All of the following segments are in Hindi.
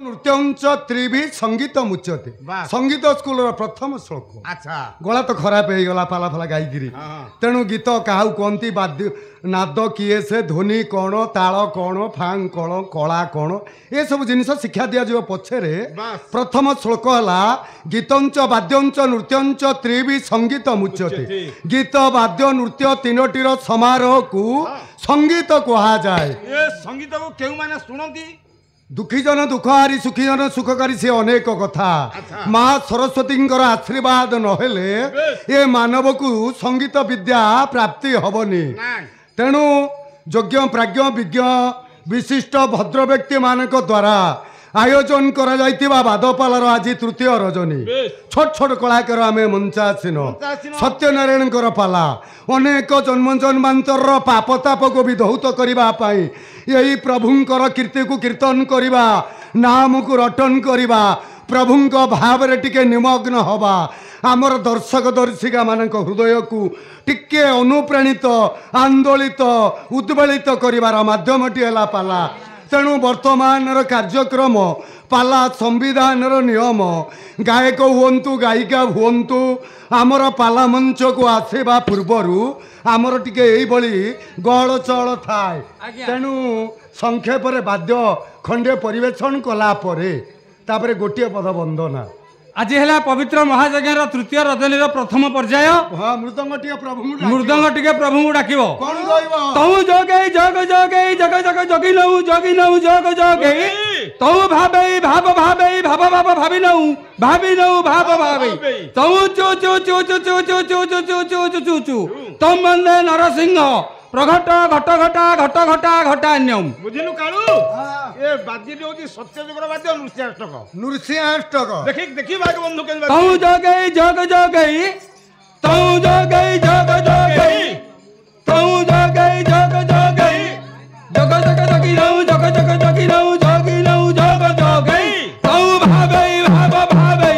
नृत्यंच त्रिभी संगीत मुच्यते संगीत स्कूल प्रथम श्लोक। अच्छा गला तो खराब हो गला पाला फाला गाईगिरी तेणु गीत क्या कहती वाद्य नाद किए से ध्वनि कौन ताल कौन फांग कौन कला कौन ये सब जिन शिक्षा दि पछरे प्रथम श्लोक है गीतंच वाद्यंच नृत्यंच त्रिभी संगीत मुच्यते। गीत वाद्य नृत्य तीनोटीर समारोह को संगीत कहा जाए। ये संगीत को क्यों माने सुनती दुखी जन दुखहारी सुखी जन सुखकारी से अनेक कथा माँ सरस्वती आशीर्वाद नहेले ये मानव को संगीत विद्या प्राप्ति हबनी। तेणु योग्य प्राज्ञ विज्ञ विशिष्ट भद्र व्यक्ति मान द्वारा आयोजन करा जाइतिबा बादपालार आज तृतीय रजनी छोट छोट कलाकार आम मंचासीन सत्यनारायण पाला अनेक जन्म जन्मांतर पापताप को भी धौत करने यही प्रभुंकर कीर्ति को कीर्तन करवा नाम को रटन करवा प्रभुंक भाव रे टिके निमग्न हवा आमर दर्शक दर्शिका मान हृदय को टिके अनुप्राणित आंदोलित उद्वेलित करिवार माध्यमटी है पाला। तेणु वर्तमान कार्यक्रम पाला संविधान नियम गायक हुंतु गायिका हुंतु आमर पाला मंच को आसवा पूर्वर आमर टिके गहल चहल थाए। तेणु संक्षेप वाद्य खंडे परिवेशन कलापर तापर गोटे पद वंदना आज है पवित्र महायज्ञ तृतीय रजनी प्रथम पर्याय मृदंग टे प्रभु डाक तू जगे जग जगे जग जग जगी नऊ जगी नऊ जग जगे तू भावे भाव भावे भाव भाव भावी नऊ भाव भावे तू चू चू चू चू चू चू चू चू चू चू चू चू चू तम वंदे नरसिंह प्रघट घट घटा घट घटा घटान्यम बुझिलु कालू ए बाद्य होती सत्यजुगर बाद्य नृसिंहाष्टक देखी भाग बंधु के तू जगे जग जगे तू जगे जग जगे तू जगे जग जगे जग जग जगी नऊ जग जग जगी नऊ जगी नऊ जग जगे तू भावे भाव भावे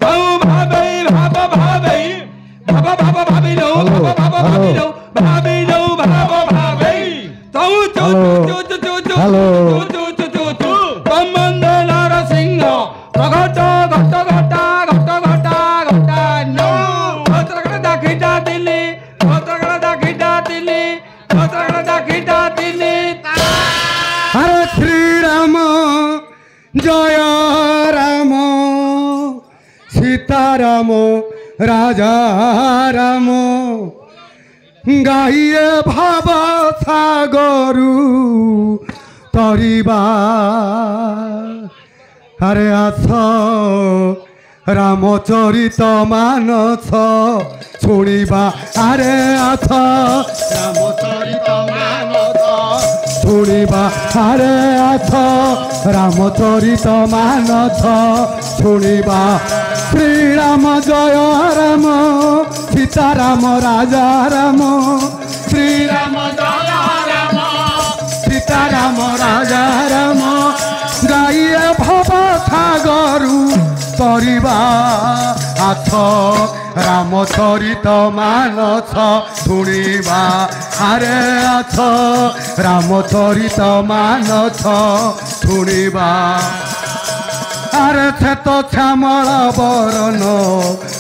तू भावे भाव भावे भाव भाव भावी नऊ भाव भाव भावी नऊ भावी नऊ भाव भावे तू चू चू चू चू चू चू चू चू चू तम वंदे नरसिंह प्रघट घट घटा घट घटा घटान्यम भद्रगण दाखिटा दिल्ली भद्रगण दाखिटा दिल्ली भद्रगण दाखिटा दिल्ली। हरे श्री राम जय राम सीताराम राजा राम गाइए भाव सागरु तरिबा हरे आस रामचरित मानस शुणिबा हरे आस रामचरित मानस शुणिबा हरे आस रामचरित मानस शुणिबा श्री राम जय राम सीताराम राजा राम श्री राम जय राम सीताराम राजा राम गाइए भव सागरु तरिबा आथ रामचरित मानस शुणिबा हरे आथ रामचरित मानस शुणिबा अरे थे तो श्यामल बरन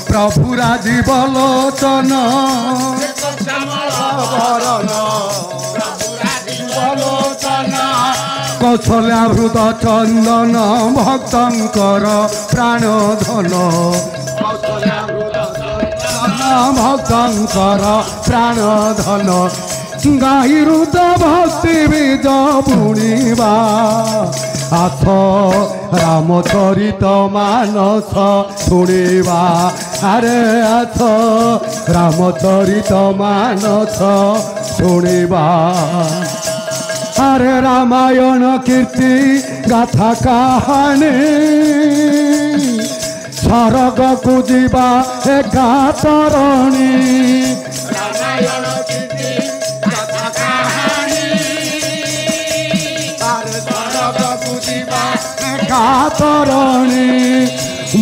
प्रभु राजीव लोचन कौशल्याभृत चंदन भक्तंकर प्राण धन भक्तंकर प्राण धन गाईरुद भक्ति बीज बुणिबा आथ रामचरित मानस शुणिबा अरे आथ रामचरित मानस शुणिबा अरे रामायण कीर्ति गाथा कहानी स्वर्ग को जीवा एका तरणी रामायण कीर्ति गाथा कहानी स्वर्ग को जीवा एका तरणी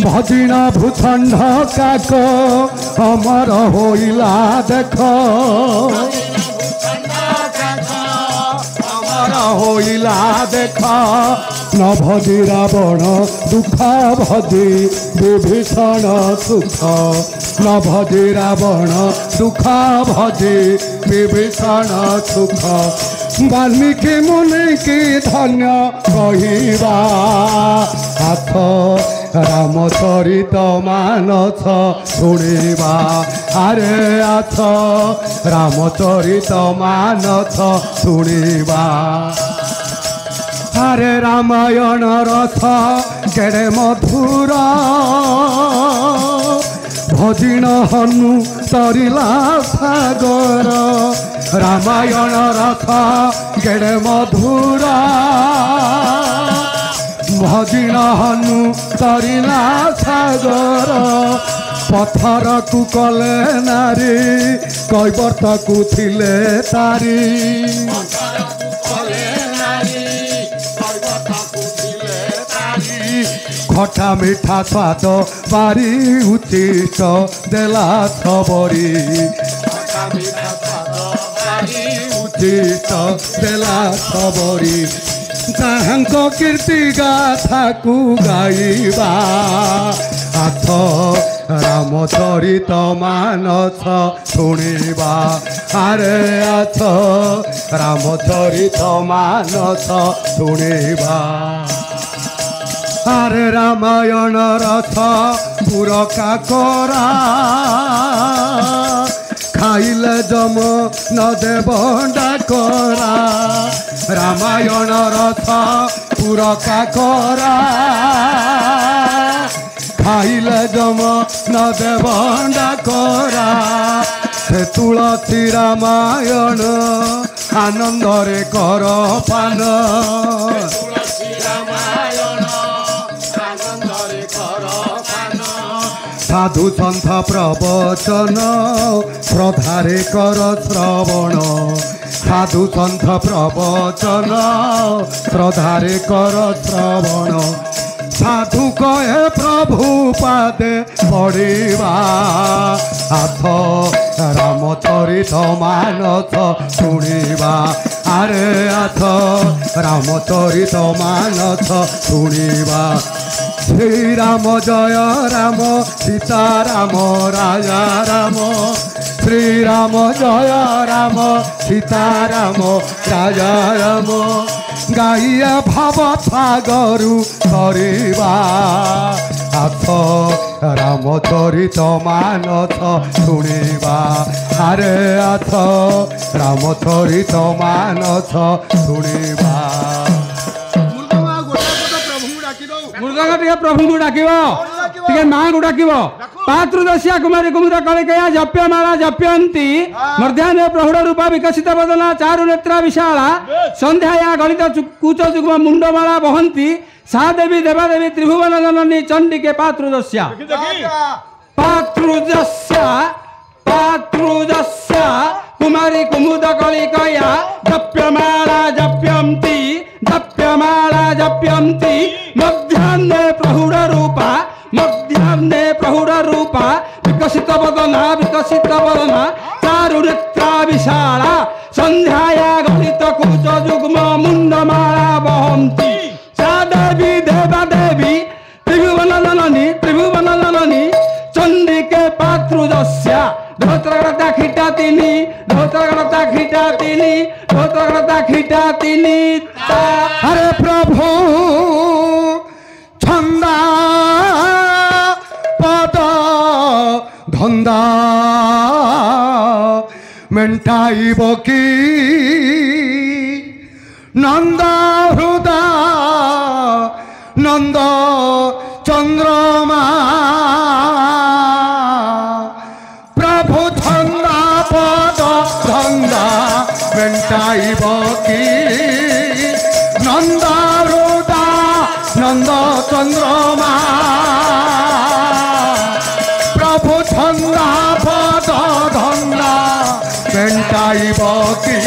भजिना भूखंड काक अमर होइला देख अमर होइला देख न भजी रावण दुख भजी विभीषण सुख न भजी रावण दुख भजी विभीषण सुख वाल्मीकि मुनि की धन्य कहिबा हाथ रामचरित मानस शुणिबा अरे आथ रामचरित मानस शुणिबा हरे रामायण रस केड़े मधुर भजिण हनु तरिला सागर रामायण रस केड़े मधुर भजिण हनु तरिला सागर पथर को कले नारी कैवर्त को थिले तारी खटा मीठा स्वाद बारी उचित देला सबरी खटा मीठा स्वाद बारी उचित देला सबरी ताहांको कीर्ति गाथा को गाइबा हाथ रामचरित मानस शुणिबा अरे हाथ रामचरित मानस शुणिबा अरे रामायण रथ पुरका करा खाइले जम न देव डाकरा रामायण रथ पुरका करा खाइले जम न देव डाकरा से तुलसी रामायण आनंदरे कर पान साधु सन्थ प्रवचन श्रद्धारे कर श्रवण साधु सन्थ प्रवचन श्रद्धारे कर श्रवण साधु कहे प्रभु पादे पड़िबा हाथ रामचरित मानस शुणिबा अरे हाथ रामचरित मानस शुणिबा श्री राम जय राम सीता राम राजा राम श्री राम जय राम सीता राम राजा राम गाइया भाव सागरु करिबा हाथ रामचरित मानस शुणिबा अरे हाथ रामचरित मानस शुणिबा मृदंग टिके प्रभु को डाकिब टिके माँ को डाकिब पातृदस्या कुमारी कुमुद कलिकया जप्यमाला जप्यन्ति मध्याह्ने प्रौढ़ रूपा विकसित वदना चारु नेत्रा विशाला संध्याया गणित कुच जुग्म मुंडमाला वहन्ति सा देवी देवादेवी त्रिभुवन जननी चंडिके पातृदस्या पातृदस्या पातृदस्या कुमारी कुमुद कलिकया जप्यमाला जप्यन्ति जप्यमाला जप्यन्ति मध्याह्ने प्रौढ़ रूपा विकसित वदना चारु नेत्रा विशाला संध्याया गणित कुच जुग्म मुंडमाला वहन्ति सा देवी देवादेवी त्रिभुवन जननी चंडिके पातृदस्या धोत्रगणता खिटा तिनी हरे प्रभु छंदा पद धंदा मेंटाइब की नंद हृदा नंद चंद्रमा प्रभु छंदा पद धंदा मेंटाइब की नंद हृदा नंद चंद्रमा प्रभु छंदा पद धंदा मेंटाइब की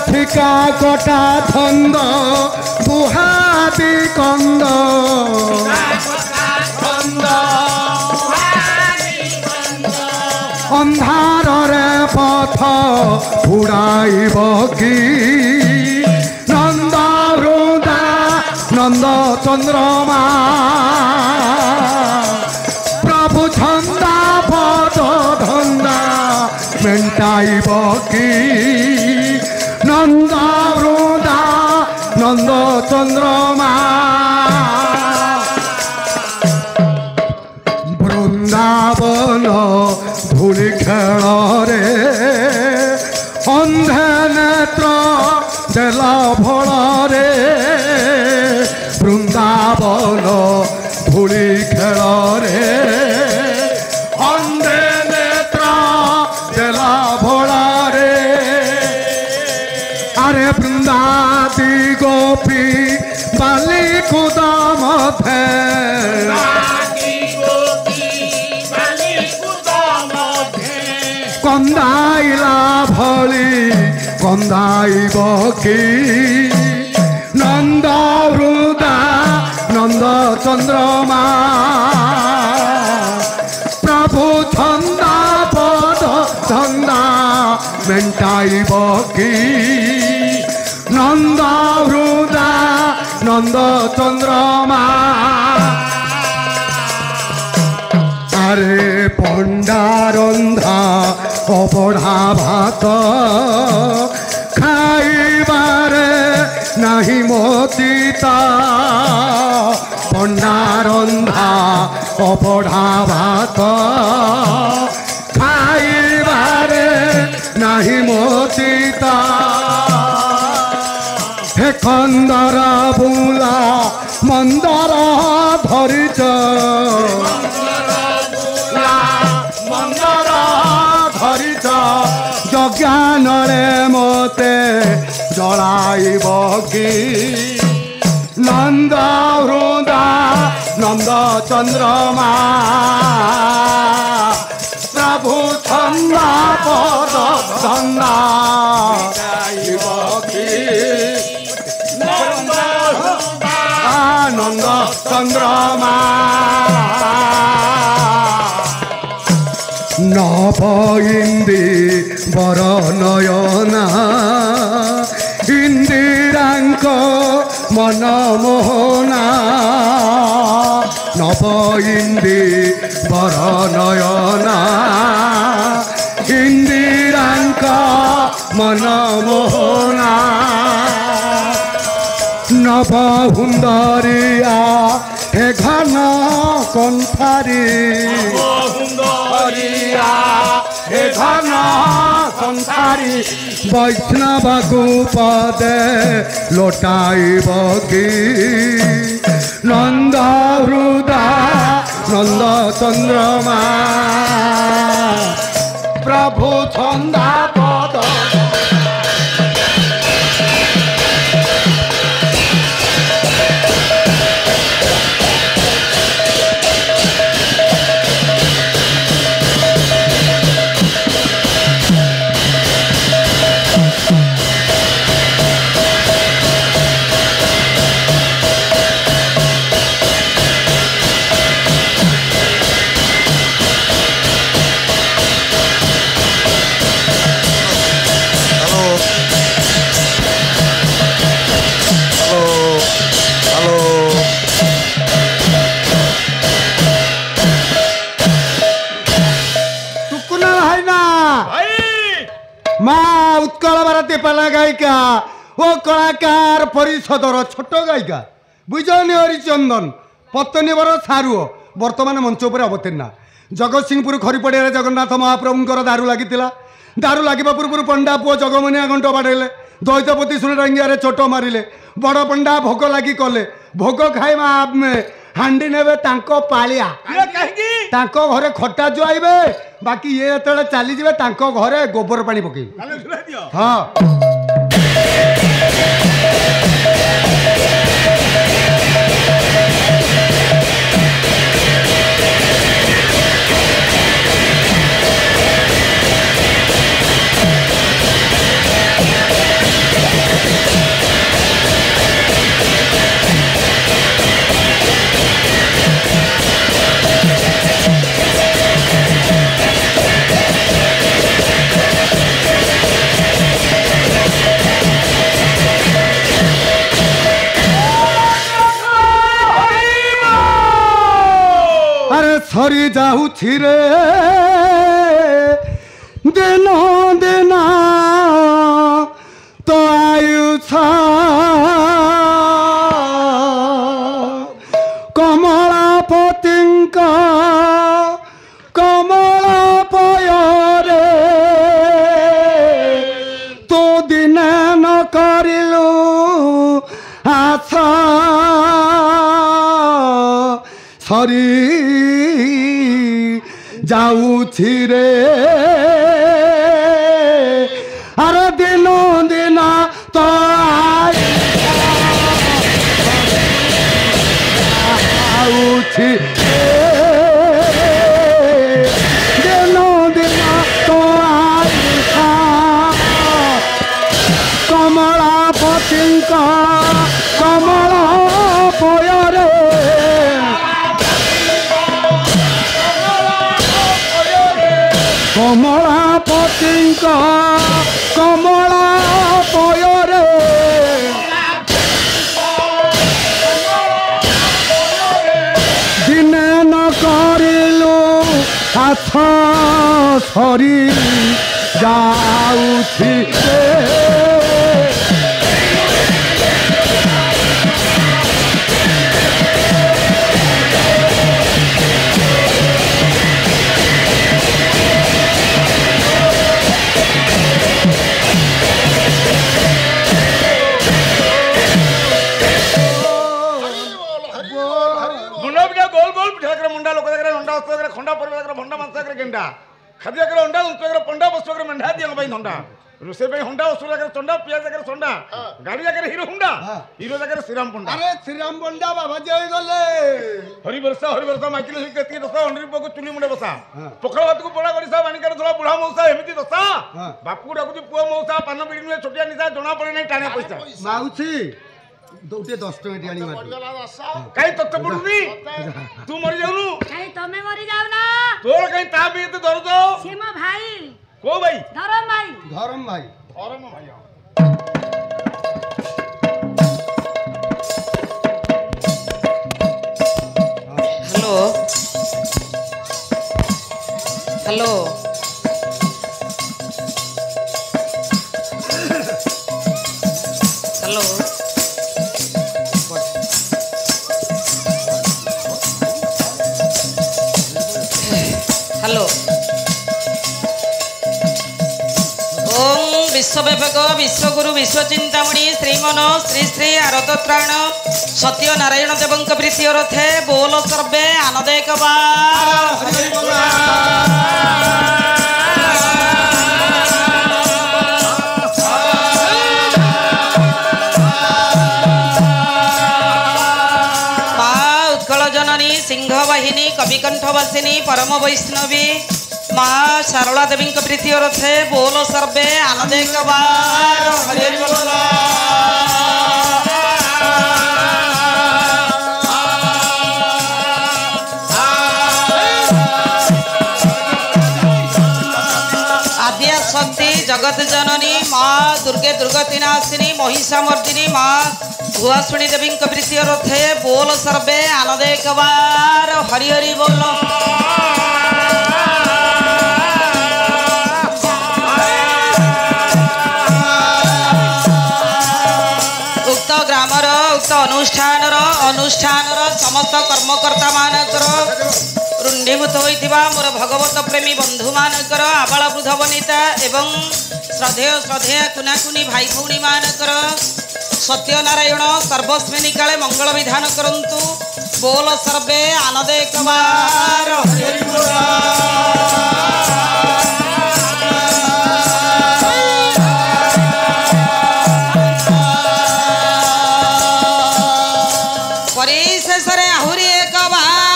ठिका कटा छंद बुहादी कंद अंधा মেଣ୍ଟାଇବ କି ନନ୍ଦ ହୃଦା ନନ୍ଦ ଚନ୍ଦ୍ରମା ପ୍ରଭୁ ଛନ୍ଦା ପଦ ଧନ୍ଦା মেণ্টাইব কি নন্দ হৃদা নন্দ চন্দ্রমা বৃন্দাবন ধূলি খেଳରେ ଅନ୍ଧେ ନେତ୍ର ଦେଲା ଫଳରେ ବୃନ୍ଦାବନ ଧୂଳି ଖେଳରେ ଅନ୍ଧେ ନେତ୍ର ଦେଲା ଫଳରେ আরে বৃন্দাদি গোপী বালি কুদা মধ্যে কন্দাইলা ভলি কন্দাইব কি নন্দ হৃদা নন্দ চন্দ্রমা প্রভু ছন্দা পদ ছন্দা মেণ্টাইব কি নন্দ হৃদা নন্দ চন্দ্রমা আরে পণ্ডা রন্ধা অবঢ়া ভাত খাইবারে নাহি মতিতা পণ্ডা রন্ধা অবঢ়া ভাত খাইবারে নাহি মতিতা হে কন্দর বুলা মন্দর ধরিছ মন্দর ধরিছ যজ্ঞানরে মতে জড়াইব কি নন্দ হৃদা নন্দ চন্দ্রমা প্রভু ছন্দা পদ ছন্দা আনন্দ চন্দ্রমা নব ইন্দি বর নয়না ইন্দিরাঙ্ক মনমোহনা নব ইন্দি বর নয়না ইন্দিরাঙ্ক মনমোহনা নব সুন্দরিয়া হে ঘন কণ্ঠারি সুন্দরিয়া হে ঘন কণ্ঠারি বৈষ্ণবকু পদে লোটাইব কি নন্দ হৃদা নন্দ চন্দ্রমা প্রভু ছন্দা পদ মা উৎকল ভারতী পালা গায়িকা ও কলাকার পরিষদর ছোট গায়িকা বুঝনি হরিচন্দন পত্তনিবর সারুଅ বর্তমান মঞ্চ উপরে অবতীর্ণা জগৎসিংহপুর খরিপড়িয়ার জগন্নাথ মহাপ্রভুঙ্কর দারু লাগিলা দারু লাগিবা পূর্বରୁ পଣ୍ଡା ପୁଅ ଜଗମନିଆ ଘଣ୍ଟ ବାଡ଼େଇଲେ ଦୈତପତି ଶୁଣରଙ୍ଗିଆରେ ଚୋଟ ମାରିଲେ ବଡ଼ ପଣ୍ଡା ଭୋଗ ଲାଗି କଲେ ଭୋଗ ଖାଇବା ଆମେ ହାଣ୍ଡି ନେବେ ତାଙ୍କ ପାଳିଆ ତାଙ୍କ ଘରେ ଖଟା ଜୁଆଇବେ ବାକି ଇଏ ଯେତେବେଳେ ଚାଲିଯିବେ ତାଙ୍କ ଘରେ ଗୋବର ପାଣି ପକେଇବେ ହଁ ସରି ଯାଉଛି ରେ ଦିନ ଦିନ ତ ଆୟୁଷ କମଳାପତିଙ୍କ କମଳ ପୟରେ ତୁ ଦିନେ ନ କରିଲୁ ଆଶା ସରି ଯାଉଛି ରେ ଆରେ ଦିନ ଦିନ ତ ଆଉଛି ଦିନ ଦିନ ତ ଆୟୁଷ କମଳାପତିଙ୍କ କମଳ ପୟରେ କମଳାପତିଙ୍କ କମଳ ପୟରେ ଦିନେ ନ କରିଲୁ ହାତ ସରି ଯାଉଛି ରୋଷେଇ ପାଇଁ ହଣ୍ଡା ଅସୁର ଜାଗାରେ ଚଣ୍ଡା ପିଆଜ ଜାଗାରେ ଚଣ୍ଡା ଗାଡି ଜାଗାରେ ହିରୋ ହୁଣ୍ଡା ହିରୋ ଜାଗାରେ ଶ୍ରୀରାମ ପଣ୍ଡା ଆରେ ଶ୍ରୀରାମ ପଣ୍ଡା ବାବାଜୀ ହେଇଗଲେ ହରିବର୍ଷା ମାଇକିଲ କେତିକି ଦଶା ଅଣ୍ଡିରି ପୁଅକୁ ଚୁଲି ମୁଣ୍ଡେ ବସା ପଖାଳ ଭାତକୁ ପୋଡ଼ା ଗଡ଼ିସା ବାଣିକାରେ ଧରା ବୁଢା ମଉସା ଏମିତି ଦଶା ବାପକୁ ଡାକୁଛି ପୁଅ ମଉସା ପାନ ବିଡ଼ି ନୁହେଁ ଛୋଟିଆ ନିଶା ଜଣା ପଡେ ନାହିଁ ଟାଣିଆ ପଇସା ମାଉସୀ ଦଉଟେ 10 ଟଙ୍କା ଆଣି କାଇଁ ତତେ ପଡୁନି ତୁ ମରି ଯାଉନୁ କାଇଁ ତମେ ମରି ଯାଉନା ତୋର କାଇଁ ତା ବି ଏତେ ଦରଦ ସେ ମୋ ଭାଇ କୋଉ ଭାଇ ଧରମ ଭାଇ ଧରମ ଭାଇ ହ୍ୟାଲୋ ହ୍ୟାଲୋ ହ୍ୟାଲୋ ହ୍ୟାଲୋ विश्वव्यापक विश्वगुरु विश्वचिंतामणि श्रीमन श्री श्री आरतत्राण सत्यनारायण देवं प्रीति रथे बोल सर्वे आनंद उत्कल जननी सिंह वाहिनी कविकंठवासिनी परम वैष्णवी माँ शारला देवी प्रीति रथे बोल सर्वे आनंद हरि बोल आद्या शक्ति जगत जननी माँ दुर्गे दुर्गतिनाशिनी महिषामर्दिनी माँ भुआसुणी देवी प्रीति रथे बोल सर्वे आनंद हरि हरि बोल ग्रामर उक्त अनुष्ठान समस्त कर्मकर्ता मानकर रुंडीभूत होइथिबा मोर भगवत प्रेमी बंधु मानकर आबाल वृद्ध वनिता एवं श्रद्धेय कुनाकुनी भाई भौणी मानकर सत्यनारायण सर्वस्मिनी काले मंगल विधान करंतु बोल सर्वे आनंद एकबार परिशेषरे आहुरी एक बार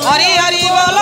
हरि हरि बोल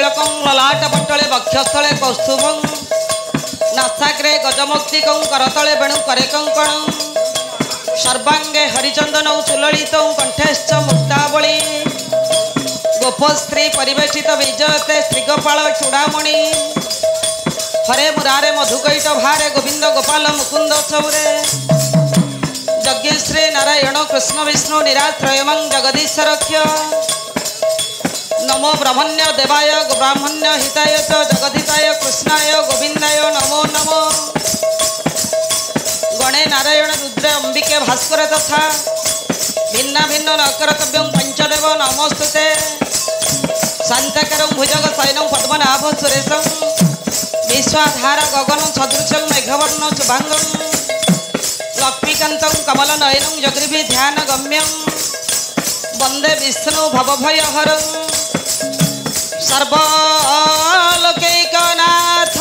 तिलकं ललाट पट्टले वक्षस्थले कौस्तुभं नासाग्रे गजमुक्तिकं करतले वेणु करे कंकणं सर्वांगे हरिचंदनौ सुललितौ कंठेश्च मुक्तावली गोपस्त्री परिवेशित विजयते श्रीगोपाल चूड़ामणि हरे मुरारे मधुकैट भारे गोविंद गोपाल मुकुंद सौरे यज्ञश्री नारायण कृष्ण विष्णु निराश्रयमं जगदीशरक्ष नमो ब्रह्मण्य देवाय ब्राह्मण्य हिताय च जगदीताय कृष्णाय गोविंदाय नमो नमो गणे नारायण रुद्र अंबिके भास्कर तथा भिन्न भिन्न नकरतव्यं पंचदेव नमोस्तुते शांतकरं भुजग शयनं पद्मनाभ सुरेशं विश्वाधार गगन सदृशं मेघवर्ण शुभांगं लक्ष्मीकान्तं कमलनयनं जगृभि ध्यान गम्यं वंदे विष्णु भवभयहरं सर्वलोकैकनाथ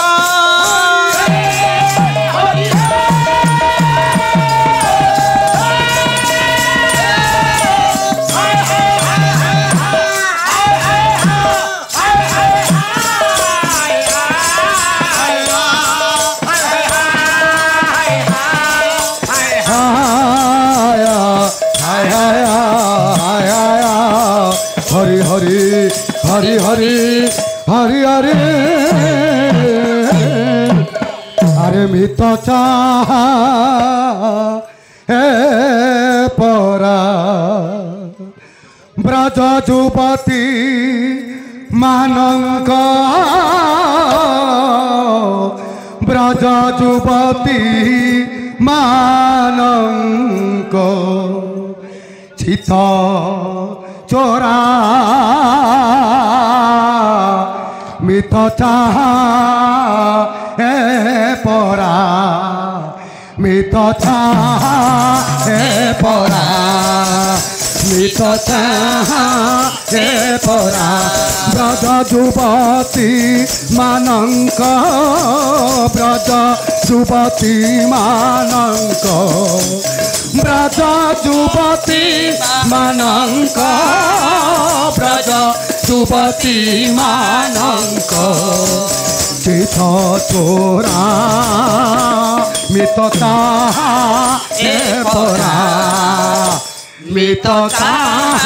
हरि हरि हरि हरि हरि हरि अरे मित चाह हे परा ब्रज जुपति मानंक ब्रज जुपति मानंक चित चोरा मित चाह हे परा मित चाह हे परा मित चाह हे परा ब्रज जुपति मानंक ब्रज जुपति मानंक ब्रज जुपति मानंक ब्रज जुपति मानंक चित चोरा मित चाह हे परा मित चाह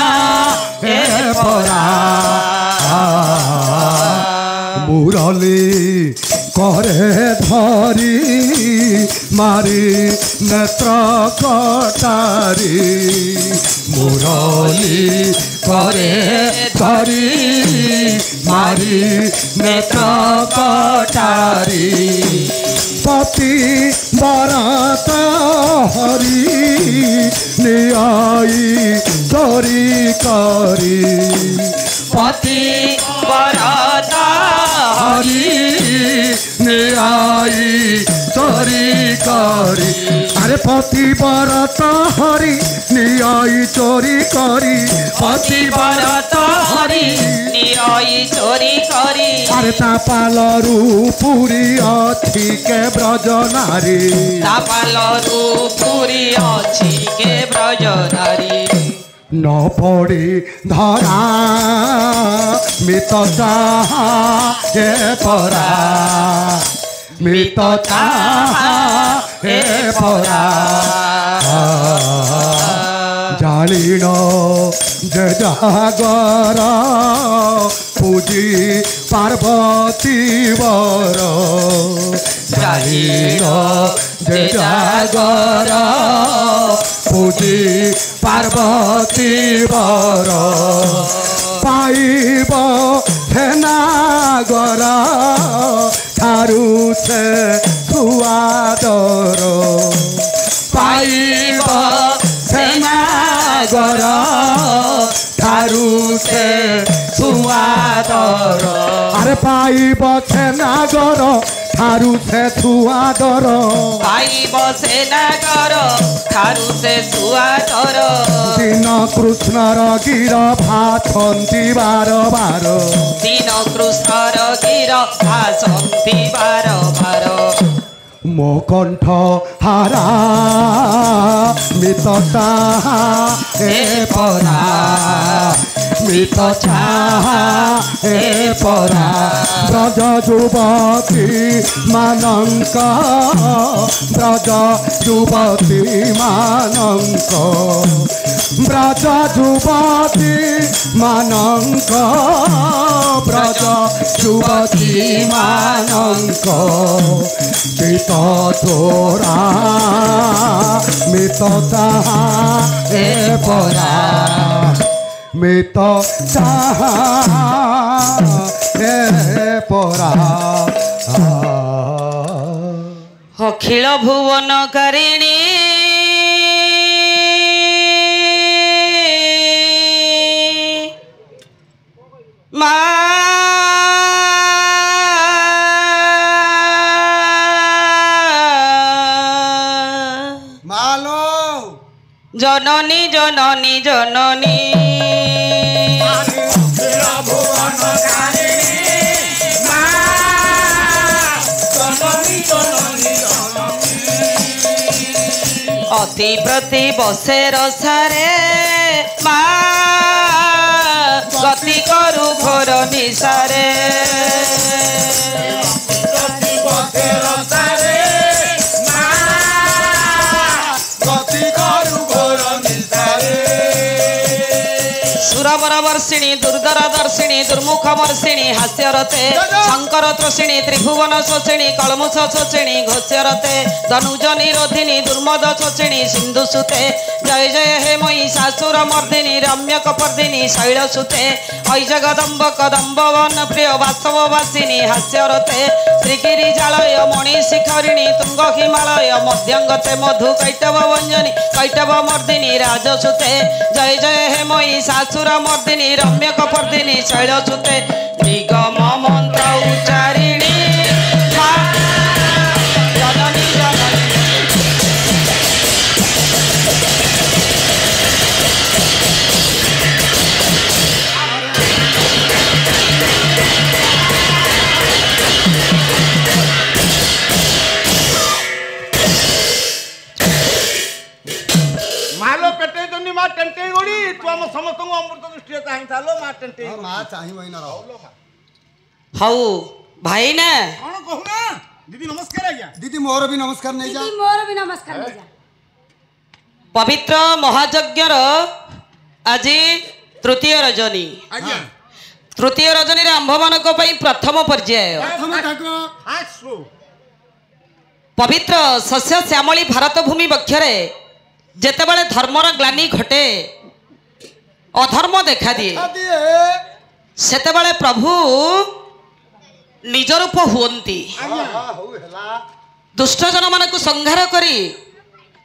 हे परा मुरली करे धरी मारी नेत्र कटारी मुरली करे धरी मारी नेत्र कटारी पति बरत हरि नियाई चोरी करी पति बरत हरि नियाई चोरी करी अरे पति बरत हरि नियाई चोरी करी पति बरत हरि नियाई चोरी करी अरे तापालरू पुरी अछि के ब्रज नारी तापालरू पुरी अछि के ब्रज नारी न पड़ी धरा मित चाह हे परा मित चाह हे परा जालिन जे जागर पूजी पार्वती वर जालिन जे जागर पूजी पार्वती वर पाइब सेनागर ठारू से सुआदर पाइब सेनागर ठारू से सुआदर अरे पाइब सेनागर ठारू से सुआदर पाइब सेनागर ठारू से सुआदर दिन कृष्णर गिर भासंती बार बार दिन कृष्णर गिर भासंती बार बार मो कंठ हारा मित चाह हे परा মিত চাহে পরা ব্রজ যুবতী ମାନଙ୍କ ব্রজ যুবতী ମାନଙ୍କ ব্রজ যুবতী ମାନଙ୍କ ব্রজ যুবতী ମାନଙ୍କ চিত তোরা মিত চাহে পরা মিত চাহে পরা অখিল ভুবনকারিণী মা মালো জননী জননী জননী অতি প্রতি বসে রসারে মা গতি করু ঘোর নিশারে সুরবর বর্ষিণী দুর্ধর দর্শিণী দুর্মুখ মর্ষিণী হাস্যরতে শঙ্কর ত্রসিণী ত্রিভুবন শোষিণী কলমুষ শোষিণী ঘোষ্যরতে ধনুজ নিরোধিনী দুর্মদ শোষিণী সিন্ধু সুতে জয় জয় হে ময়ী শাশুর মর্দিনী রম্য কপর্দিনী শৈল সুতে ঐ জগদম্ব কদম্ব বন প্রিয় বাস্তববাসিনী হাস্যরতে শ্রীগিরি জালয় মণি শিখরিণী তুঙ্গ হিমালয় মধ্যঙ্গতে মধু কৈটব ভঞ্জনী কৈটব মর্দিনী রাজসুতে জয় জয় হে ময়ী শাশুর মর্দিনী রম্য কপর্দিনী শৈল সুতে নিগম মন্ত্র উচ্চারিণী মা জননী জননী ମାଲୋ ପେଟେଇ ଦନି ମା ଟେଣ୍ଟେଇ ଗଡ଼ି ତୁ ଆମ ସମସ୍ତଙ୍କୁ ଅମୃତ ଦୃଷ୍ଟିରେ ଚାହିଁଥାଲୋ ମା ଟେଣ୍ଟେଇ ମା ଚାହିଁବ ନା ହଉ ଭାଇ ନା କଣ କହୁନା ଦିଦି ନମସ୍କାର ଆଜ୍ଞା ଦିଦି ମୋର ବି ନମସ୍କାର ନେଇଯା ଦିଦି ମୋର ବି ନମସ୍କାର ନେଇଯା ପବିତ୍ର ମହାଯଜ୍ଞର ଆଜି ତୃତୀୟ ରଜନୀ ଆଜ୍ଞା ତୃତୀୟ ରଜନୀରେ ଆମ୍ଭମାନଙ୍କ ପାଇଁ ପ୍ରଥମ ପର୍ଯ୍ୟାୟ ପବିତ୍ର ଶସ୍ୟ ଶ୍ୟାମଳୀ ଭାରତ ଭୂମି ବକ୍ଷରେ ଯେତେବେଳେ ଧର୍ମର ଗ୍ଲାନି ଘଟେ ଅଧର୍ମ ଦେଖାଦିଏ ସେତେବେଳେ ପ୍ରଭୁ ନିଜ ରୂପ ହୁଅନ୍ତି ଦୁଷ୍ଟଜନମାନଙ୍କୁ ସଂହାର କରି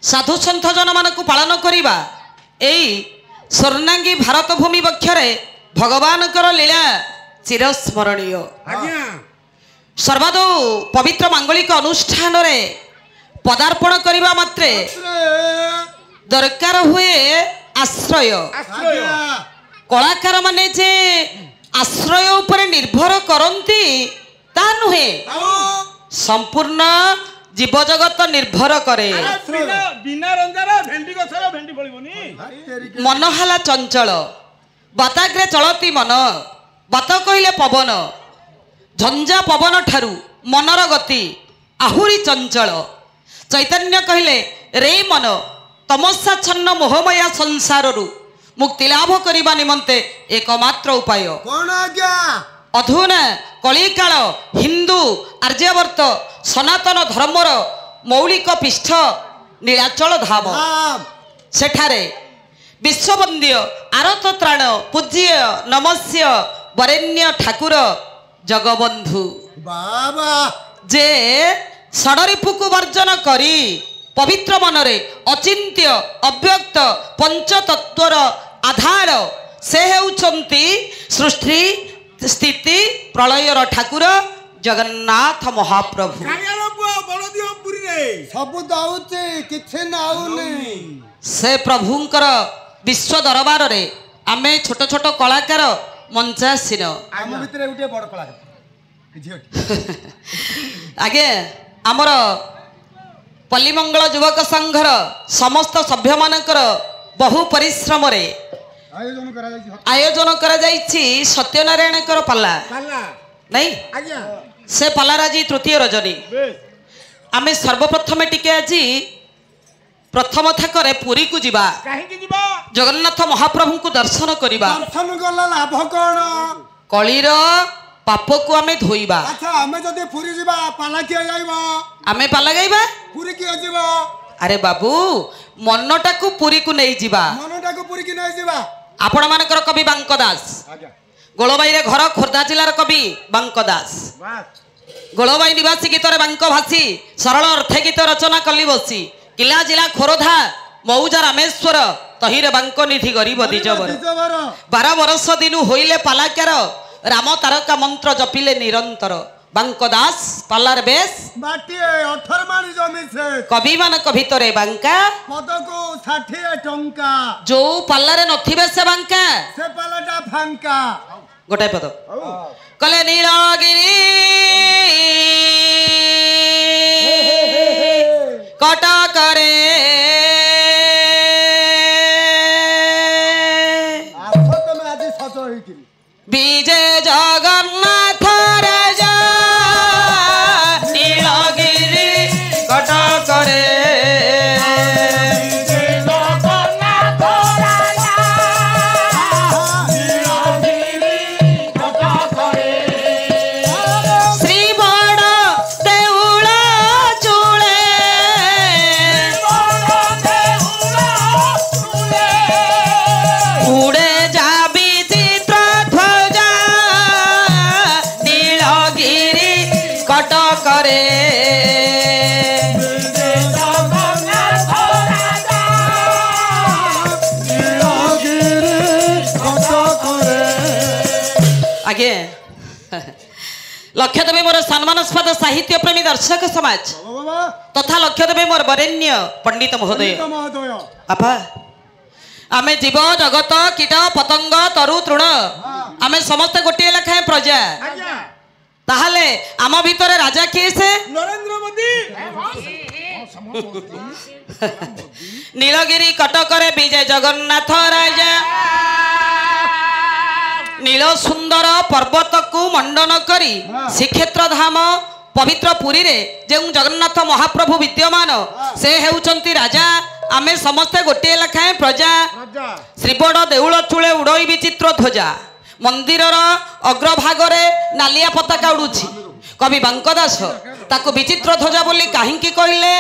ସାଧୁ ସନ୍ଥ ଜନମାନଙ୍କୁ ପାଳନ କରିବା ଏଇ ସ୍ୱର୍ଣ୍ଣାଙ୍ଗୀ ଭାରତ ଭୂମି ବକ୍ଷରେ ଭଗବାନଙ୍କର ଲୀଳା ଚିରସ୍ମରଣୀୟ ସର୍ବାଦୌ ପବିତ୍ର ମାଙ୍ଗଳିକ ଅନୁଷ୍ଠାନରେ ପଦାର୍ପଣ କରିବା ମାତ୍ରେ ଦରକାର ହୁଏ ଆଶ୍ରୟ କଳାକାର ମାନେ ଯେ ଆଶ୍ରୟ ଉପରେ ନିର୍ଭର କରନ୍ତି ତା ନୁହେଁ ସମ୍ପୂର୍ଣ୍ଣ ଜୀବଜଗତ ନିର୍ଭର କରେ ମନ ହେଲା ଚଞ୍ଚଳ ବାତାଗ୍ରେ ଚଳତି ମନ ବାତ କହିଲେ ପବନ ଝଞ୍ଜା ପବନ ଠାରୁ ମନର ଗତି ଆହୁରି ଚଞ୍ଚଳ ଚୈତନ୍ୟ କହିଲେ ରେ ମନ ତମସାଚ୍ଛନ୍ନ ମୋହମୟା ସଂସାରରୁ ମୁକ୍ତି ଲାଭ କରିବା ନିମନ୍ତେ ଏକମାତ୍ର ଉପାୟ କଣ ଆଜ୍ଞା ଅଧୁନା କଳିକାଳ ହିନ୍ଦୁ ଆର୍ଯ୍ୟାବର୍ତ ସନାତନ ଧର୍ମର ମୌଳିକ ପୀଠ ନୀଳାଚଳ ଧାମ ସେଠାରେ ବିଶ୍ୱବନ୍ଦ୍ୟ ଆରତ ତ୍ରାଣ ପୂଜ୍ୟ ନମସ୍ୟ ବରେଣ୍ୟ ଠାକୁର ଜଗବନ୍ଧୁ ବାବା ଯେ ଷଡ଼ରିପୁକୁ ବର୍ଜନ କରି ପବିତ୍ର ମନରେ ଅଚିନ୍ତ୍ୟ ଅବ୍ୟକ୍ତ ପଞ୍ଚତତ୍ଵର ଆଧାର ସେ ହେଉଛନ୍ତି ସୃଷ୍ଟି ସ୍ଥିତି ପ୍ରଳୟର ଠାକୁର ଜଗନ୍ନାଥ ମହାପ୍ରଭୁ ସବୁ ଦଉଛି କିଛି ନାଉନି ସେ ପ୍ରଭୁଙ୍କର ବିଶ୍ୱ ଦରବାରରେ ଆମେ ଛୋଟ ଛୋଟ କଳାକାର ମଞ୍ଚାସୀନ ଆମ ଭିତରେ ଗୋଟେ ବଡ଼ କଳାକାର ଆଜ୍ଞା ଆମର ପଲ୍ଲୀମଙ୍ଗଳ ଯୁବକ ସଂଘର ସମସ୍ତ ସଭ୍ୟମାନଙ୍କର ବହୁ ପରିଶ୍ରମରେ ଆୟୋଜନ କରାଯାଇଛି ସତ୍ୟନାରାୟଣଙ୍କର ପାଲା ନାଇଁ ସେ ପାଲାର ଆଜି ତୃତୀୟ ରଜନୀ ଆମେ ସର୍ବପ୍ରଥମେ ଟିକେ ଆଜି ପ୍ରଥମ ଥାକରେ ପୁରୀକୁ ଯିବା ଜଗନ୍ନାଥ ମହାପ୍ରଭୁଙ୍କୁ ଦର୍ଶନ କରିବା ଦର୍ଶନ କଲା ଲାଭ କଣ କଳିର ପାପକୁ ଆମେ ଧୋଇବା ଆଚ୍ଛା ଆମେ ଯଦି ପୁରୀ ଯିବା ପାଲା କିଏ ଗାଇବ ଆମେ ପାଲା ଗାଇବା ପୁରୀ କିଏ ଯିବ ଆରେ ବାବୁ ମନଟାକୁ ପୁରୀକୁ ନେଇଯିବା ମନଟାକୁ ପୁରୀ କି ନେଇଯିବା ଆପଣ ମାନଙ୍କର କବି ବାଙ୍କ ଦାସ ଗୋଳବାଇରେ ଘର ଖୋର୍ଦ୍ଧା ଜିଲ୍ଲାର କବି ବାଙ୍କ ଦାସ ଗୋଳବାଇ ନିବାସୀ ଗୀତରେ ବାଙ୍କ ଭାଷୀ ସରଳ ଅର୍ଥେ ଗୀତ ରଚନା କଲି ବସି କିଲା ଜିଲ୍ଲା ଖୋରଧା ମଉଜା ରାମେଶ୍ୱର ତହିରେ ବାଙ୍କ ନିଧି ଗରିବ ଦିଜବର 12 ବର୍ଷ ଦିନୁ ହୋଇଲେ ପାଲାକାର ରାମ ତାରକା ମନ୍ତ୍ର ଜପିଲେ ନିରନ୍ତର ବାଙ୍କ ଦାସ ପାଲାର ବେଶ ବାଟିଏ 18 ମାଣି ଜମି ସେ କବି ମାନଙ୍କ ଭିତରେ ବାଙ୍କା ପଦକୁ 60 ଟଙ୍କା ଯୋଉ ପାଲାରେ ନଥିବେ ସେ ବାଙ୍କା ସେ ପାଲାଟା ଫାଙ୍କା ଗୋଟାଏ ପଦ କଲେ ନୀଳଗିରି କଟକରେ ତମେ ଆଜି ସଜ ହେଇକିରି ବିଜେ ଜଗନ୍ନାଥ ରାଜା ନୀଳଗିରି କଟକରେ आगे लक्ष्य देवे मोर सम्मानस्पद साहित्य प्रेमी दर्शक समाज तथा लक्ष्य देवे मोर वरेण्य पंडित महोदय आपा आमे जीव जगत कीट पतंग तरु तृण आमे समस्त गोटे लेखाएं प्रजा ताहले आम भितर राजा किए से नरेंद्र मोदी नीलगिरी कटकरे विजय जगन्नाथ राजा नील सुंदर पर्वत को मंडन करी श्रीक्षेत्र धाम पवित्र पुरी रे जो जगन्नाथ महाप्रभु विद्यमान से हेउचंती राजा आमे समस्ते गोटे लेखाएं प्रजा श्रीबड़ देउल चूले उड़ई विचित्र ध्वजा मंदिर अग्रभागरे नालिया पताका उड़ुछि कवि बांक दास ताको विचित्र ध्वजा बोली काहींकी कहिले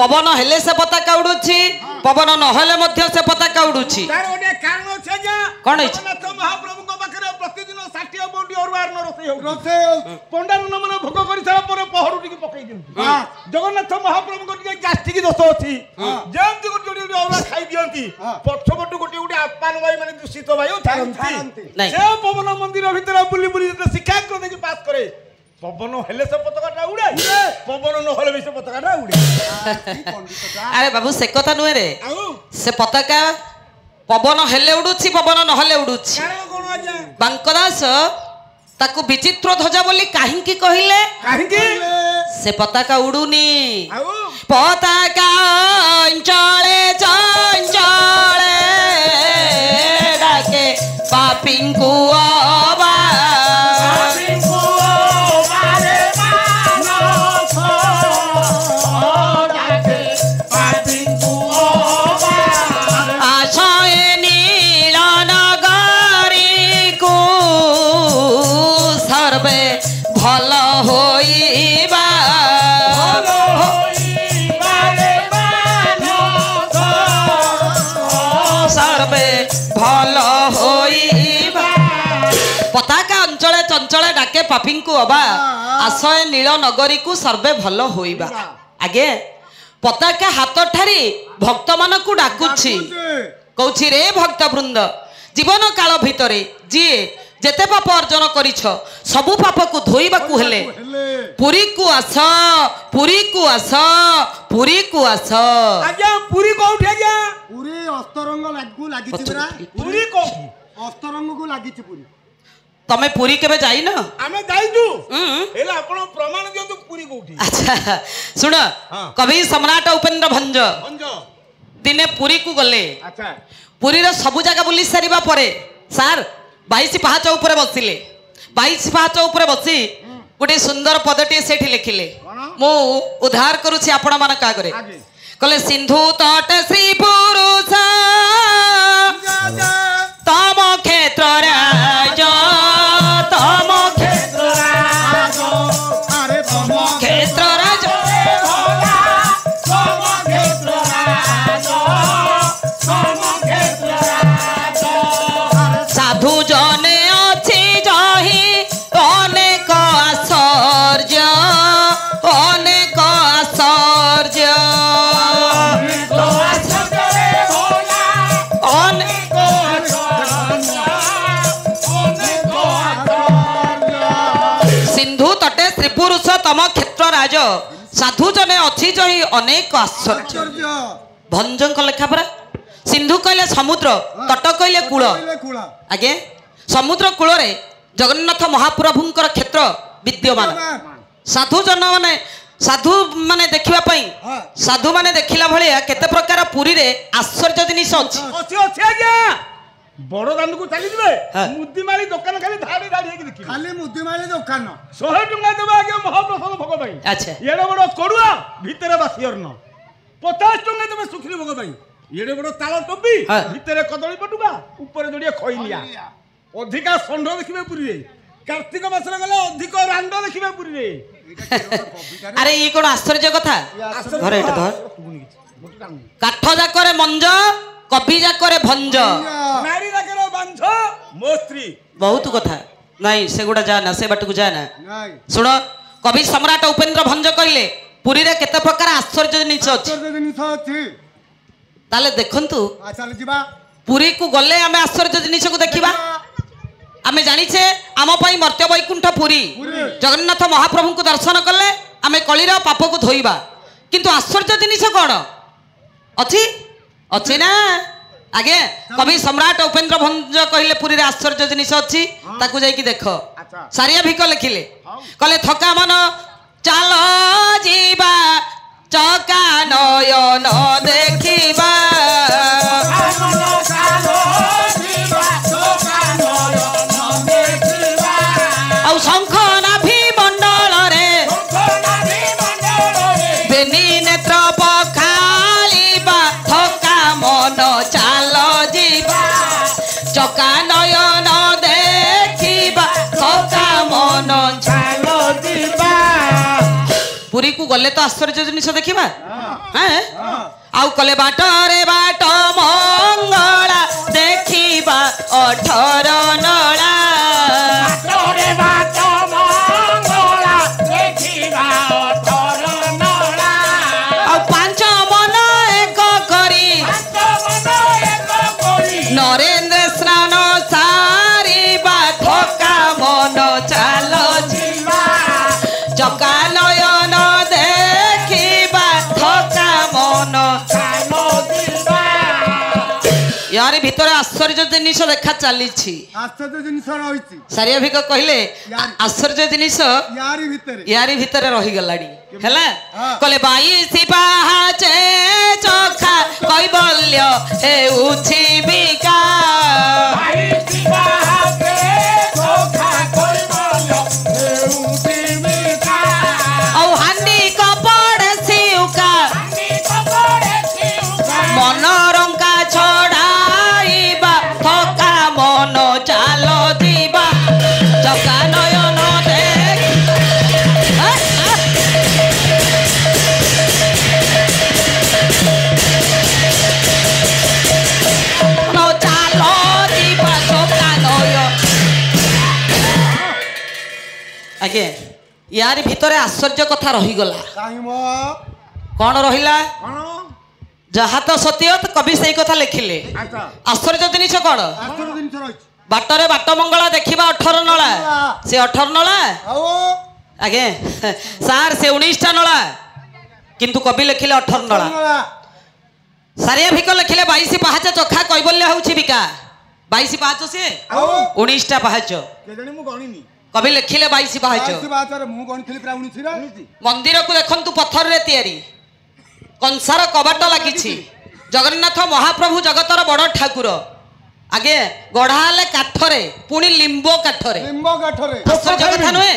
पवन हेले से पताका उड़ुछि पवन नहले मध्य से पताका उड़ुछि तार ओटे कारण छै जे कोन जगन्नाथ महाप्रभु को पाखरे प्रतिदिन 60 बोंडी अरुआर न रोसई हो पंडार नमन भोग करि सारा पर पहरु टिके पकई दियंती जगन्नाथ महाप्रभु को टिके गैस्ट्रिक दोष अछि जेमति गोटे गोटे अरुआ खाइ दियंती पछपटु गोटे गोटे आत्मान भाई माने दूषित भाई थारंती से पवन मंदिर भीतर बुली बुली शिक्षा को देखि पास करे पवन हेले से पताका उड़े पवन न हेले भी से पताका उड़े अरे बाबू से कथा नुहे रे से पताका पवन हेले उड़ुछि पवन न हेले उड़ुछि कारण कोन आजा बांकदास ताको विचित्र ध्वजा बोली काहींकी कहिले काहींकी से पताका उड़ुनी आउ पताका चंचले चंचले डाके पापिंकु अबा भल होइबा सर्वे भल होइबा पताका अंचले चंचले डाके पापी को अबा आशय नील नगरी को सर्वे भल होइबा आगे पताका हाथ ठारी भक्त मान को डाकुछि कहछि रे भक्त वृंद जीवन काल भितरे जी जेते पाप अर्जन करिछ सबु पाप को धोइबा को हेले पुरी को आस पुरी को आस पुरी को आस आज्ञा पुरी कोठी आज्ञा पुरी अस्तरंग लागू लागिछि बरा पुरी कोठी अस्तरंग को लागिछि पुरी तमे पुरी केबे जाई न आमे जाइजु हेला आपण प्रमाण दियंतु पुरी कोठी अच्छा सुन कवि सम्राट उपेंद्र भंज भंज दिने पुरी को गले अच्छा पुरी रो सबु जगह बुली सारिबा परे सार 22 पाहाच ऊपर बसिले 22 पाहाच ऊपर बसी गोटे सुंदर पदटी सेठी लिखिले मु उद्धार करूछि आपण मान का करे कहले सिंधु तट श्री पुरुष तम क्षेत्र राज तम क्षेत्र राज अरे तम क्षेत्र राज साधु जने अछि जही अनेक आश्चर्य अनेक आश्चर्य सिंधु तटे श्री पुरुष तम क्षेत्र राज साधु जने अछि जही अनेक आश्चर्य भंजंक लेखा परा सिंधु कहले समुद्र तट कहले कूल आगे समुद्र कूल रे जगन्नाथ महाप्रभुंकर क्षेत्र विद्यमान साधु जन माने साधु माने देखिबा पई साधु माने देखिला भलिया केते प्रकार पुरी रे आश्चर्य जिनिस अछि अछि आज्ञा बड़ दान को चली जबे मुद्दीमाली दुकान खाली धाड़ी धाड़ी हेकि देखि खाली मुद्दीमाली दुकान 100 टंका देबा आज्ञा महाप्रसाद भोग भाई अच्छा एडे बड़ कड़ुआ भीतर बासियर न 50 टंका देबे सुखरी भोग भाई एडे बड़ ताल टोपी भीतर कदली पटुका ऊपर जोड़िए खइलिया अधिका षंढ देखिबे पुरी रे कार्तिक मास रे गले अधिक रांड देखिबे पुरी रे अरे ये कोन आश्चर्य कथा घरे एटा धर काठ जाकरे मंज कभी जाकरे भंज नारी जाकरे बांझ मो स्त्री बहुत कथा नहीं से गुडा जाना से बाटू जाना सुन कवि सम्राट उपेंद्र भंज कहले पुरी रे केते प्रकार आश्चर्य जिनिस अछि ताले देखंतु चल जिबा पुरी को गले आमे आश्चर्य जिनिस को देखिबा आमे जानिछे आम पई मर्त्य वैकुंठ पुरी जगन्नाथ महाप्रभु को दर्शन कले आमे कलिरा पाप को धोइबा किंतु आश्चर्य जिनिस कोन अछि अछि ना आगे कवि सम्राट उपेंद्र भंज कहले पुरी रे आश्चर्य जिनिस अछि ताकू जाई कि देखो सारिया भिक लिखिले कहले थका मन चाल जीवा चका नयन देखिबा औ शंख नाभि मंडल रे बेनी नेत्र पखालिबा थका मन चाल जीवा चका नयन देखिबा थका मन चाल जीवा पुरी को गले तो आश्चर्य जिनिस देखिबा हैं आउ कले बाट रे बाट मंगला देखिबा 18 नळा रे बाट मंगला देखिबा 18 नळा आउ पांच मन एक करी नरेंद्र स्नान सारिबा थका मन चाल जीवा चका नयन देखिबा थका मन यार भीतर आश्चर्य जिनिस देखा चली आश्चर्य जिनिस रहिछि सारिया भिक कहले आश्चर्य जिनिस यारी भितर रही गलाडी हैला कहले 22 पाहाचे चखा कैबल्य हेउछि बिका 22 पाहाचे चखा कैबल्य हेउछि बिका औ हांडी कपड़ सिउका मनरंका छड़ाइबा थका मन चाल दिबा चका नयन देख न चाल दिबा चका नयन आगे यार भितरे आश्चर्य कथा रही गला कौन रहिला जहा तो सत्य तो कवि से कथा लिखिले आश्चर्य जिनिस कौन बाटरे बाट मंगला देखिबा 18 नळा से 18 नळा आगे सार से 19 टा नळा किंतु कवि लिखिले 18 नळा सारिया भिक लिखिले 22 पाहाच चखा कैबल्य होउछि बिका 22 पाहाच से 19 टा पाहाच केजणी मु गणिनी कवि लिखिले 22 पाहाच 22 पाहाच रे मु गणिथिली प्राय 19 रा मंदिर को देखंतु पत्थर रे तयारी कंसार कबाट लागिछि जगन्नाथ महाप्रभु जगतर बड़ ठाकुर आगे गढ़ा हेले काठरे पुणी लिंब काठरे लिंब काठरे आश्चर्य कथा नुहे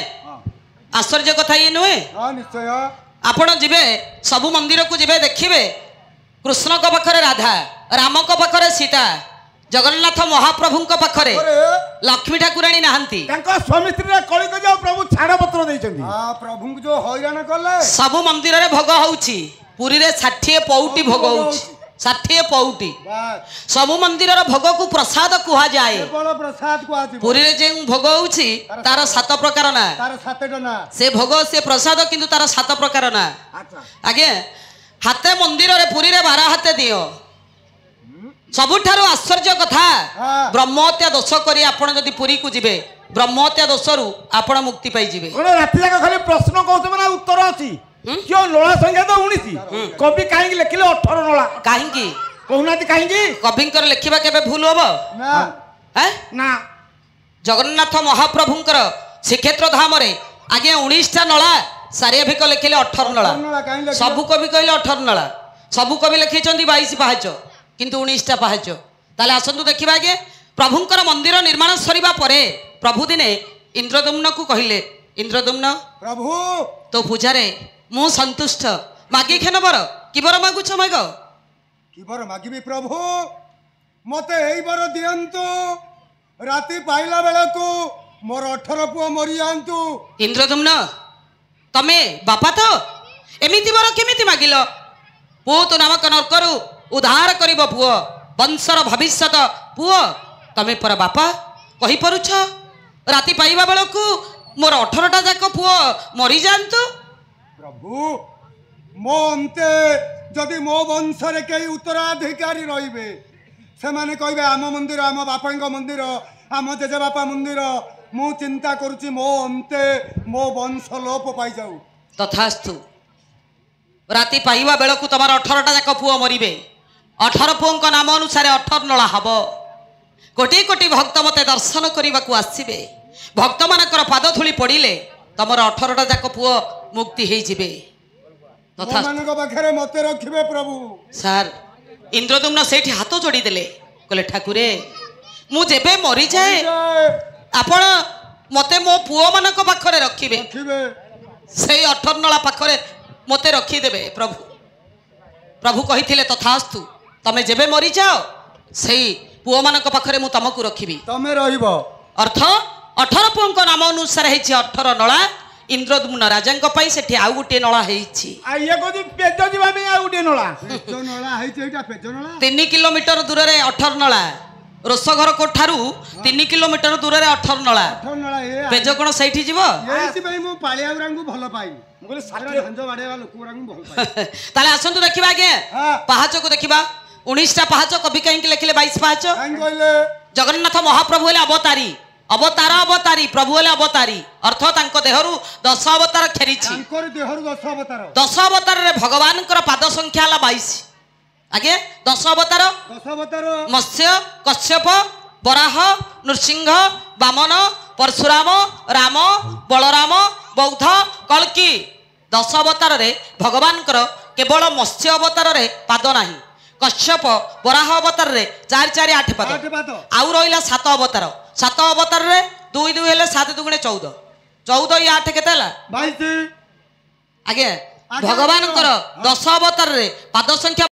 आश्चर्य कथा ये नुहे हां निश्चय आपण जिबे सबु मंदिर को जिबे देखिबे कृष्ण को पाखरे राधा राम को पाखरे सीता जगन्नाथ महाप्रभु को पाखरे लक्ष्मी ठाकुराणी नाहंती तांको स्वामी स्त्री कलिक जाओ प्रभु छाड़ पत्र देइछंती हां प्रभु जो हैरान कले सबु मंदिर रे भोग होउची पुरी रे 60 पौटी भोग होउची 60 पौटी सबु मंदिर रे भोग को प्रसाद कुहा जाए केवल प्रसाद कुहा जी पुरी रे जे भोग होउची तार 7 प्रकार ना तार 7टा ना से भोग से प्रसाद किंतु तार 7 प्रकार ना अच्छा आगे हाते मंदिर रे पुरी रे 12 हाते दियो सबुठारु आश्चर्य कथा ब्रह्महत्या दोष करी आपण जदि पुरी को जिबे ब्रह्महत्या दोषरु आपण मुक्ति पाई जिबे ओने राति जाक खाली प्रश्न कहते ना उत्तर अछि क्यों नोळा संख्या तो 19 कवि काहे लिखिले 18 नोळा काहे की कहूनाती काहे की कविंकर लेखिबा केबे भूल होबो ना हैं ना जगन्नाथ महाप्रभुंकर श्रीक्षेत्र धाम रे आगे 19 टा नोळा सारियाभिक लिखिले 18 नोळा सबु कवि कहले 18 नोळा सबु कवि लिखिचंदी 22 पाहाच किंतु 19 टा पाहाच ताले आसंतु देखिबा आगे प्रभुंकर मंदिर निर्माण सरिबा परे प्रभु दिने इंद्रदुम्न को कहिले इंद्रदुम्न प्रभु तो पूजा रे मु संतुष्ट मागी खेन बर कि बर मागुछ माग कि बर मागिबी प्रभु मते एई बर दियंतु राति पाइला बेला को मोर 18 पुओ मरि जांतु इंद्रदुम्न तमे बापा तो एमिति बर केमिति मागिलो पूत नामक नरकरु उद्धार करिबो पुओ वंशर भविष्यत पुओ तमे पर बापा कहि परुछ राति पाइबा बेला को मोर 18टा जाक पुओ मरि जांतु प्रभु मो अंते जदि मो वंश रे केई उत्तराधिकारी रहिबे से माने कहबे आम मंदिर आम बापांग मंदिर आम जेजे बापा मंदिर मु चिंता करूची मो अंते मो वंश लोप पाई जाऊ तथास्तु राति पाइबा बेला को तमार 18टा जाक पुओ मरिबे 18 पुओंक नाम अनुसार 18 नळा हबो कोटी कोटी भक्त मते दर्शन करने को आसबे भक्त मानकर पाद धूली पड़े तमर 18टा जाक पुओ मुक्ति हो जिबे तथा पाखरे मते रखिबे प्रभु सार इंद्रदुम्न सेठी हाथ जोड़ी देले कहले ठाकुरे मु जेबे मरी जाए आपण मते मो पुओ मानक पाखरे रखिबे से 18 नळा पाखरे मते रखिदेबे प्रभु प्रभु कहिथिले तथास्तु तमे जेबे मरी जाओ सेई पुओ मानक पाखरे मु तमकु रखिबी तमे रहिबो अर्थ 18 पुओंक नाम अनुसार हेछि 18 नळा इंद्रदुम्न राजांक पई सेठी आउ गुटे नळा हेछि आ ये कोदी पेज जिबा में आउ गुटे नळा नळा हेछि एटा पेज नळा 3 किलोमीटर दूर रे 18 नळा रोसघर कोठारू 3 किलोमीटर दूर रे 18 नळा पेज कोन सेठी जिवो एछि भाई मु पाळियाउरांगु भलो पाई मु कहले सारे हंज बाडेवा लोकरांगु भलो पाई ताले आसंतु देखिबा आगे पहाच को देखिबा 19 टा पहाच कवि काहे लिखिले 22 पहाच काहे कहले जगन्नाथ महाप्रभु हेले अवतारी अवतार अवतारी प्रभु हेले अवतारी अर्थ तांको देहरु 10 अवतार खेरिछि तांकर देहरु 10 अवतार 10 अवतार रे भगवानकर पाद संख्या हला 22 आगे 10 अवतार मत्स्य कश्यप वराह नृसिंह वामन परशुराम राम बलराम बौद्ध कल्की 10 अवतार रे भगवानकर केवल मत्स्य अवतार रे पाद नाही कश्यप वराह अवतार रे 4 4 8 पाद आउ रहिला 7 अवतार रे 2 2 हेले 7 2 14 14 8 केते हला 22 आगे भगवानकर 10 अवतार रे पाद संख्या